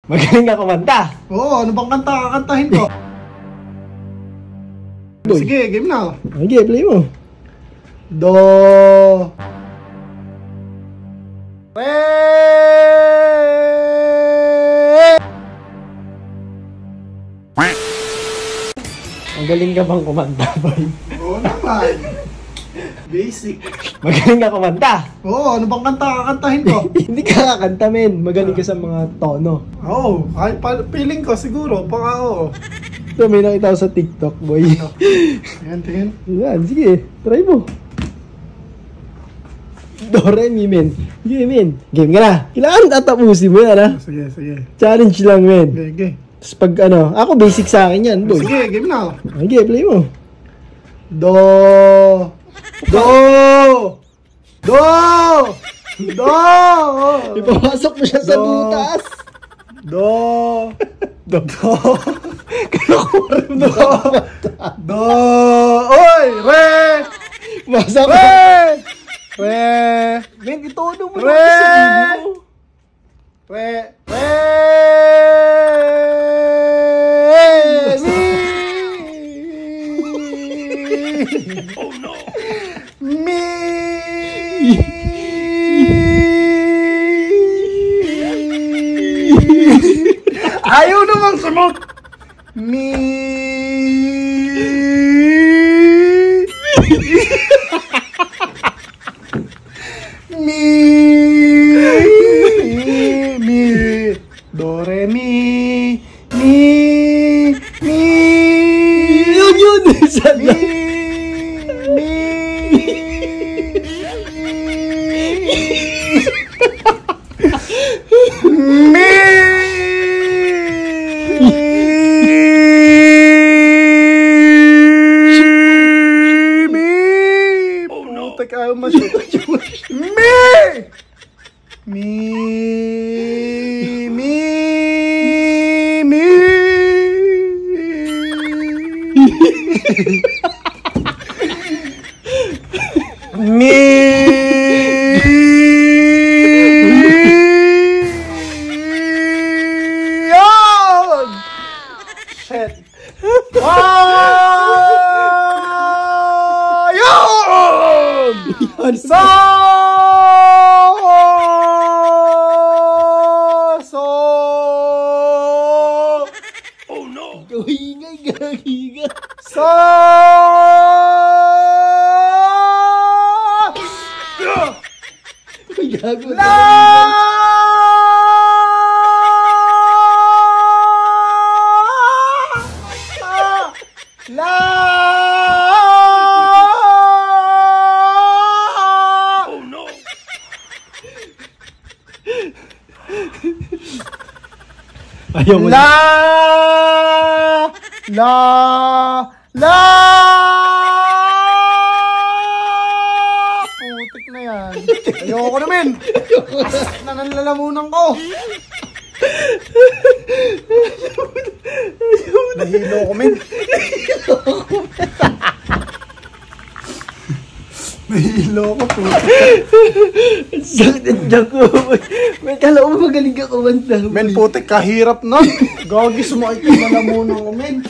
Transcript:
Magaling ka kumanta. Oo, ano bang kanta kakantahin ko? Sige, game na. Okay, play mo. Do. Re. Magaling ka bang kumanta, boy? Oo naman. Basic. Magaling ka kumanta. Oo, ano bang kanta kakantahin ko? Hindi ka kakanta, men. Magaling ka sa mga tono. Oo, feeling ko siguro, baka oo. So, may nakita ko sa TikTok, boy. Ayan, tingin. Yan, sige. Try mo. Do, re, mi, men. Sige, men. Game ka na. Kailangan tatapusin mo yan, ha? Sige, sige. Challenge lang, men. Sige. Tapos pag ano, ako basic sa akin yan, boy. Sige, game na. Okay, play mo. Do. Do. Do. Do. Ipapasok mo siya sa butas. Do. Do. Kalakurin Do. Do. Oy, re. Masa ka. Re. Re. Men, itono mo Re. lang sa sarili mo. Re. Re. Oh no. Mi. Ayaw namang sumot. Mi. Mi. Mi. Do, re, mi. Mi. Mi. Yun. Isa Mi. na. Mi. Mi. Putek, ayaw masyot. Mi. Mi. Mi. Mi. Yun! Shit. Yun! So! Oh no. Hingay, gahiga. So! Ay, gago. La! La! Oh no. Ayaw mo. La! La! La! Putik na yan. Ayoko naman. Asak na ng lalamunan ko. Nahilo ko, men. Nahilo ko, putik. Sakit na ko. May kala ko magaling ka kumanta. Men, putik, kahirap na. Gagi, sumakit yung lalamunan ko, men.